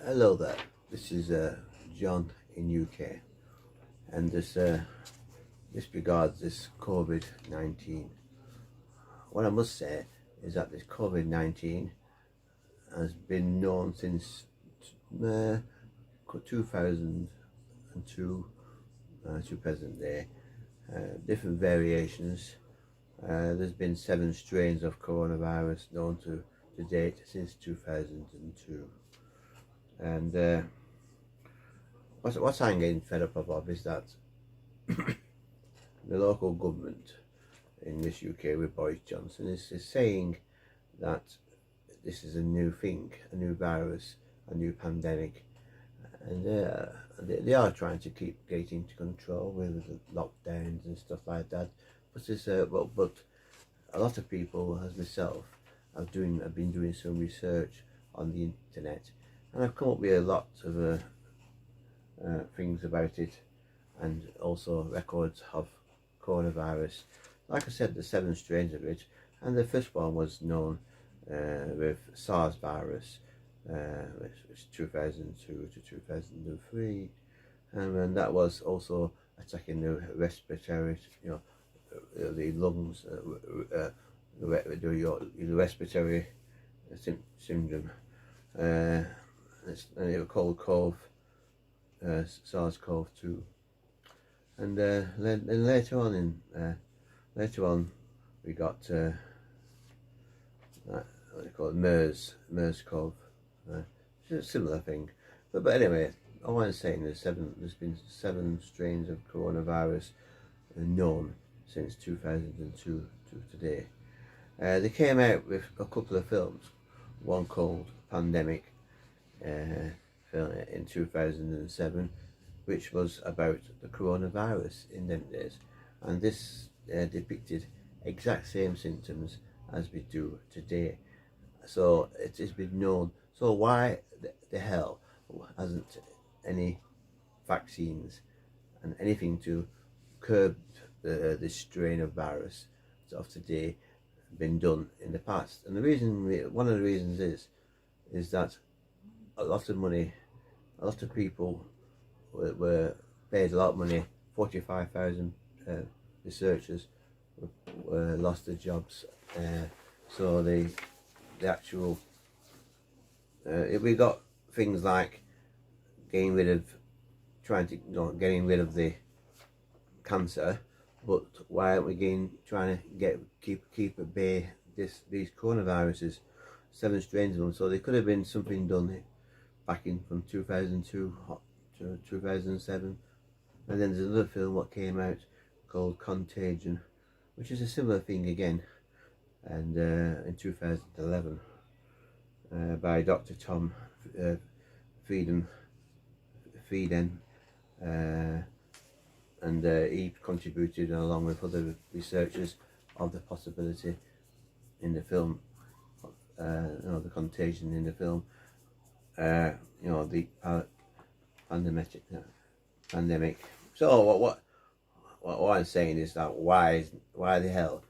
Hello there, this is John in UK, and this regards this COVID-19. What I must say is that this COVID-19 has been known since 2002 to present day. Different variations. There's been 7 strains of coronavirus known to date since 2002. And what I'm getting fed up of is that the local government in this UK with Boris Johnson is saying that this is a new thing, a new virus, a new pandemic, and they are trying to keep getting into control with the lockdowns and stuff like that. But but a lot of people, as myself, have been doing some research on the internet, and I've come up with a lot of things about it, and also records of coronavirus. Like I said, the 7 strains of it, and the first one was known with SARS virus, which was 2002 to 2003, and that was also attacking the respiratory, the lungs, the respiratory syndrome. And it was called SARS-CoV-2, and then later on we got what do you call it, MERS-CoV. It's a similar thing, but anyway, all I'm saying is there's been 7 strains of coronavirus known since 2002 to today. They came out with a couple of films, one called Pandemic in 2007, which was about the coronavirus in them days, and this depicted exact same symptoms as we do today. So it has been known. So why the hell hasn't any vaccines and anything to curb this strain of virus of today been done in the past? And one of the reasons is that a lot of people were paid a lot of money. 45,000 researchers lost their jobs. So the actual we got things like getting rid of the cancer, but why aren't we trying to keep at bay these coronaviruses? 7 strains of them. So there could have been something done back in from 2002 to 2007. And then there's another film what came out called Contagion, which is a similar thing again, and in 2011 by Dr. Tom Frieden, and he contributed along with other researchers of the possibility in the film, the contagion in the film, the pandemic. So what I'm saying is that why the hell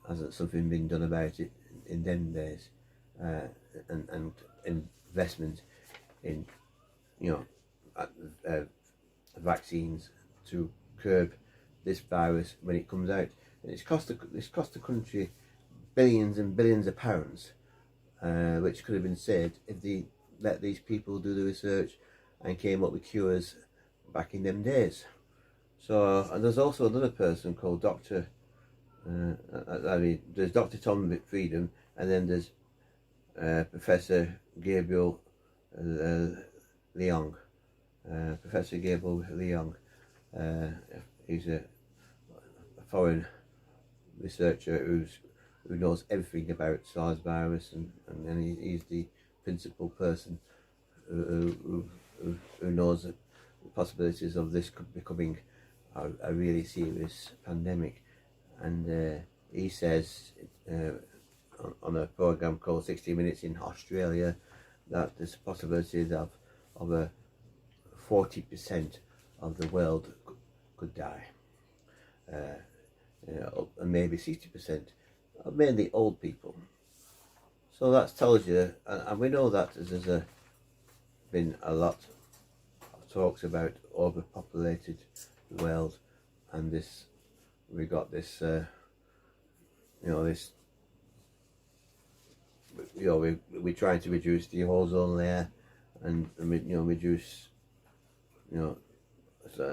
hasn't something been done about it in them days, and investment in vaccines to curb this virus when it comes out. And it's cost the country billions and billions of pounds, which could have been saved if they let these people do the research and came up with cures back in them days. So, and there's also another person called there's Dr. Tom Frieden, and then there's Professor Gabriel Leong. Professor Gabriel Leong, he's a foreign researcher who knows everything about SARS virus, and he's the principal person who knows the possibilities of this becoming a really serious pandemic. And he says on a program called 60 Minutes in Australia that there's possibilities of a 40% of the world could die, and maybe 60%, mainly old people. So that tells you, and we know that there's been a lot of talks about overpopulated world, and this, we got this this, we're trying to reduce the ozone layer, and reduce,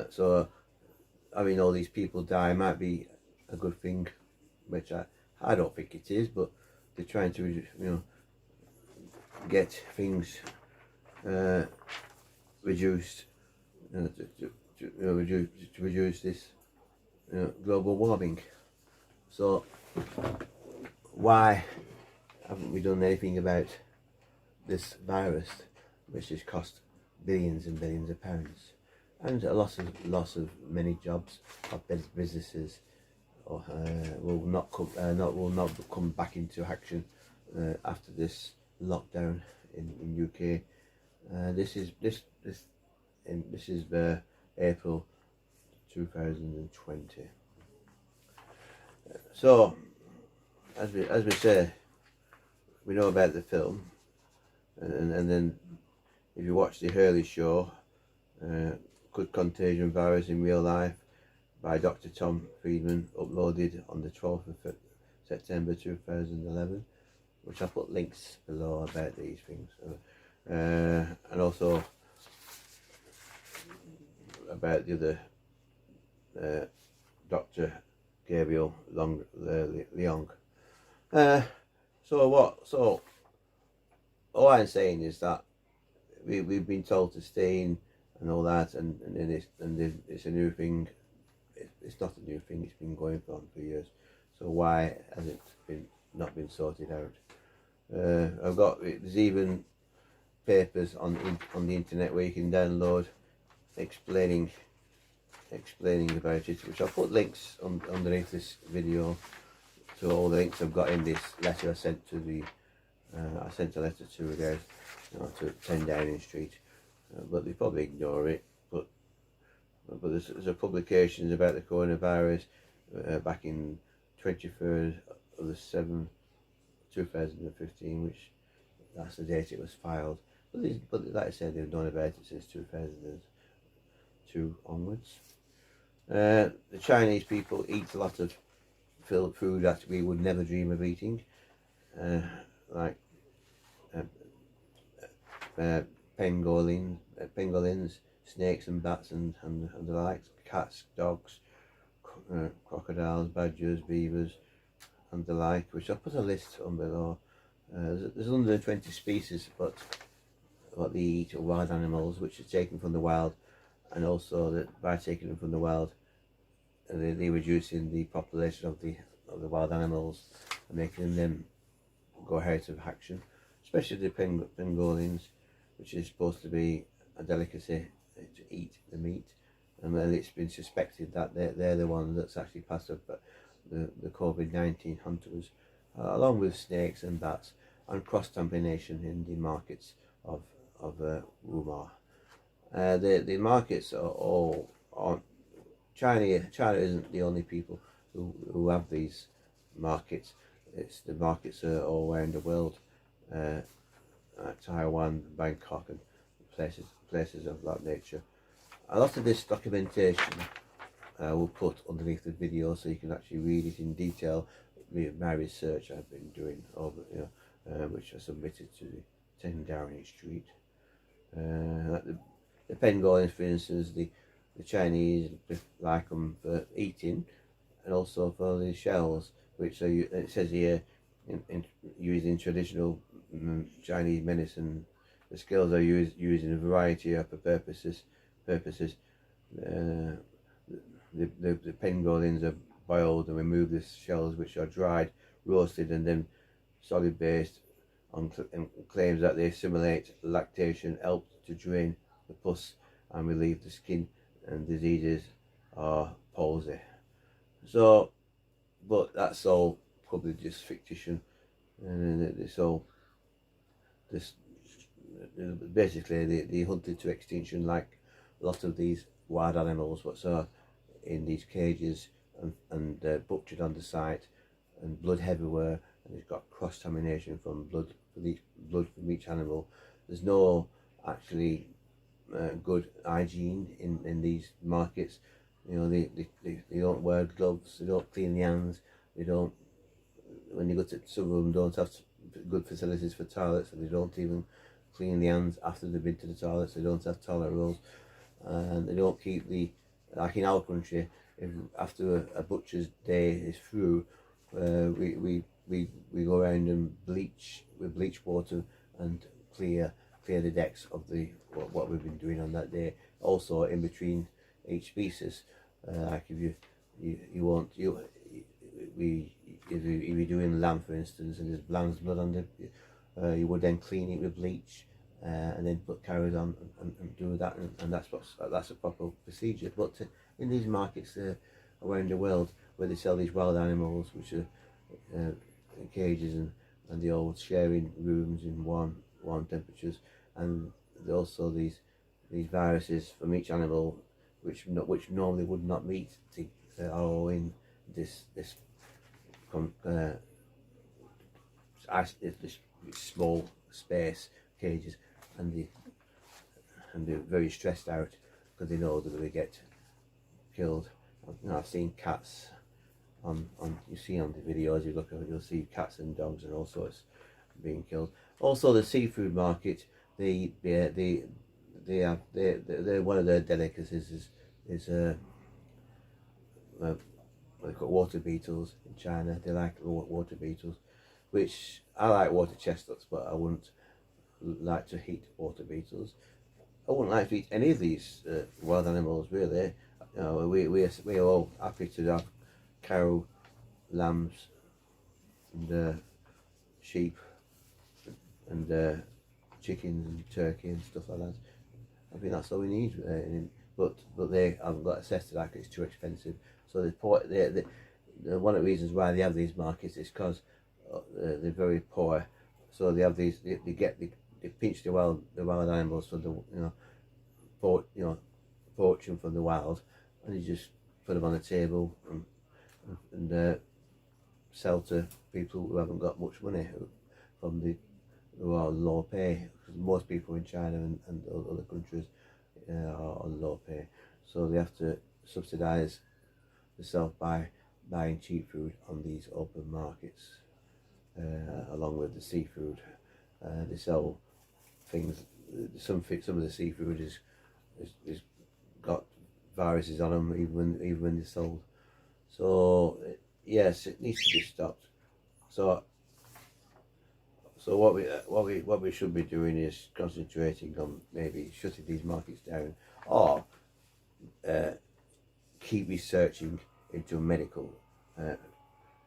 so having all these people die might be a good thing, which I don't think it is, but they're trying to get things reduced, to reduce this global warming. So why haven't we done anything about this virus, which has cost billions and billions of pounds, and a loss of many jobs of businesses, or will not come back into action after this lockdown in UK. This is April 2020. So as we say, we know about the film, and then if you watch the Hurley show, Could Contagion Virus in Real Life, by Dr. Tom Friedman, uploaded on the 12th of September 2011, which I'll put links below about these things, and also about the other Dr. Gabriel Leong. So all I'm saying is that we've been told to stay in and all that, and it's a new thing. It's not a new thing, it's been going on for years. So why has it not been sorted out? There's even papers on the internet where you can download explaining about it, which I'll put links underneath this video to all the links I've got in this letter I sent to I sent a letter to the guys, to 10 Downing Street, but they probably ignore it. But there's a publications about the coronavirus back in 23rd of the 7th 2015, which that's the date it was filed. But like I said, they've known about it since 2002 onwards. The Chinese people eat a lot of food that we would never dream of eating, like pangolins, snakes and bats and the likes, cats, dogs, crocodiles, badgers, beavers and the like, which I'll put a list on below. There's 120 species, but what they eat are wild animals, which are taken from the wild, and also that by taking them from the wild, they're reducing the population of the wild animals and making them go out of action, especially the pangolins, which is supposed to be a delicacy to eat the meat, and then it's been suspected that they're the ones that's actually passed up the COVID-19 hunters, along with snakes and bats, and cross-contamination in the markets of Wuhan. The markets are all on China. China isn't the only people who have these markets. It's the markets are all around the world, Taiwan, Bangkok, and places of that nature. A lot of this documentation we'll put underneath the video, so you can actually read it in detail. My research I've been doing over, which I submitted to the 10 Downing Street. Like the pangolins, for instance, the Chinese like them for eating, and also for the shells, which it says here, used in traditional Chinese medicine. The scales are used in a variety of purposes. The pangolins are boiled and remove the shells, which are dried, roasted, and then solid based, and claims that they assimilate lactation, help to drain the pus and relieve the skin and diseases or palsy. So, but that's all probably just fiction, and it's all this basically they hunted to extinction, like a lot of these wild animals what's are in these cages and butchered on the site, and blood everywhere, and it's got cross-contamination from blood from each animal. There's no actually good hygiene in these markets. You know, they don't wear gloves, they don't clean the hands, they don't, when you go to, some of them don't have good facilities for toilets, and they don't even clean the hands after they've been to the toilets, they don't have toilet rolls, and they don't keep the, like in our country, if after a butcher's day is through, we go around and bleach with bleach water and clear the decks of the what we've been doing on that day. Also in between each pieces, like if you want if you're doing lamb for instance and there's lamb's blood on the, you would then clean it with bleach, and then carry on and do that, and that's a proper procedure. But in these markets around the world where they sell these wild animals, which are in cages, and they all sharing rooms in warm temperatures, and also these viruses from each animal which normally would not meet are all in this small space cages, and they're very stressed out because they know they're going to get killed. You know, I've seen cats on you see on the videos, you look at it, you'll see cats and dogs and all sorts being killed. Also the seafood market, they're one of their delicacies is they've got water beetles in China. They like water beetles, which I like water chestnuts, but I wouldn't like to eat water beetles. I wouldn't like to eat any of these wild animals really. You know, we're all happy to have cow, lambs, and sheep, and chickens and turkey and stuff like that. I think that's all we need. But they haven't got access to that because it's too expensive. So one of the reasons why they have these markets is because they're very poor. So they have these. They pinch the wild animals for the fortune from the wild, and you just put them on the table and sell to people who haven't got much money, who are low pay. Because most people in China and other countries are on low pay, so they have to subsidise themselves by buying cheap food on these open markets, along with the seafood. They sell things. Some of the seafood is got viruses on them even when they're sold. So yes, it needs to be stopped. So what we should be doing is concentrating on maybe shutting these markets down, or keep researching into medical,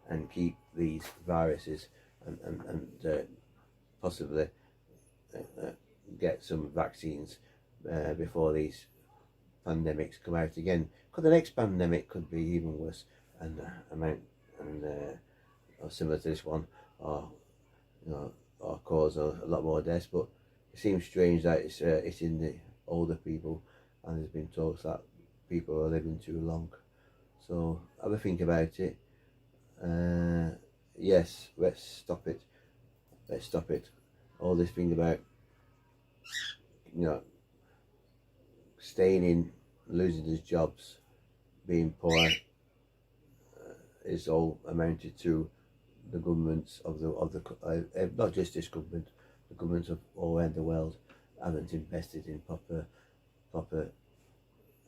and keep these viruses and possibly get some vaccines before these pandemics come out again. Because the next pandemic could be even worse and or similar to this one, or or cause a lot more deaths. But it seems strange that it's in the older people, and there's been talks that people are living too long. So have a think about it. Yes, let's stop it. Let's stop it. All this thing about staying in, losing his jobs, being poor, is all amounted to the governments of the not just this government, the governments of all around the world haven't invested in proper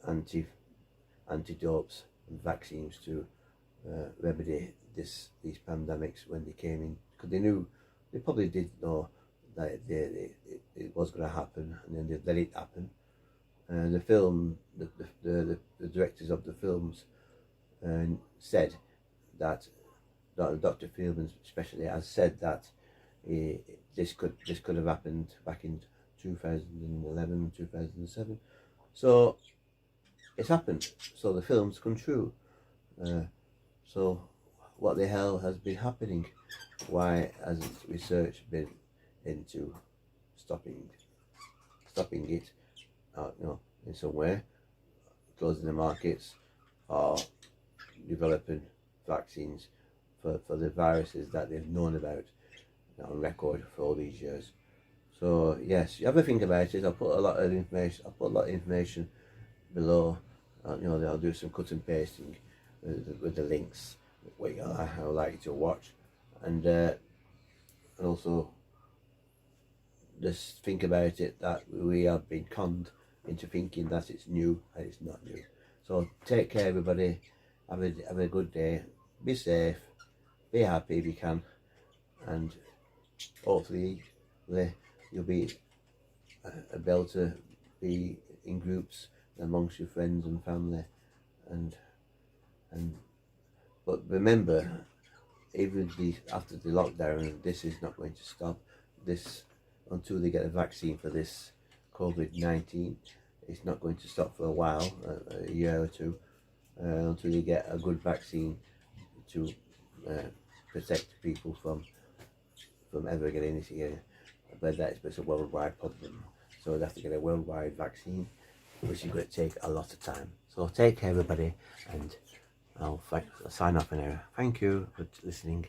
antidotes and vaccines to remedy these pandemics when they came in, because they probably did know that it was going to happen, and then they let it happen. And the directors of the films said that Dr. Fieldman especially has said that this could have happened back in 2011, 2007. So it's happened. So the film's come true. So what the hell has been happening? Why hasn't research been into stopping it? In some way, closing the markets, or developing vaccines for the viruses that they've known about on record for all these years. So yes, you have a think about it. I'll put a lot of information below. You know, I'll do some cut and pasting with the links, what I would like you to watch, and also just think about it, that we have been conned into thinking that it's new and it's not new. So take care, everybody. Have a good day. Be safe. Be happy if you can, and hopefully you'll be able to be in groups amongst your friends and family, and but remember, even after the lockdown, this is not going to stop. This, until they get a vaccine for this COVID-19, it's not going to stop for a while, a year or two, until they get a good vaccine to protect people from ever getting this here. But it's a worldwide problem, so they have to get a worldwide vaccine, which is going to take a lot of time. So take care, everybody, and I'll sign off now. Thank you for listening.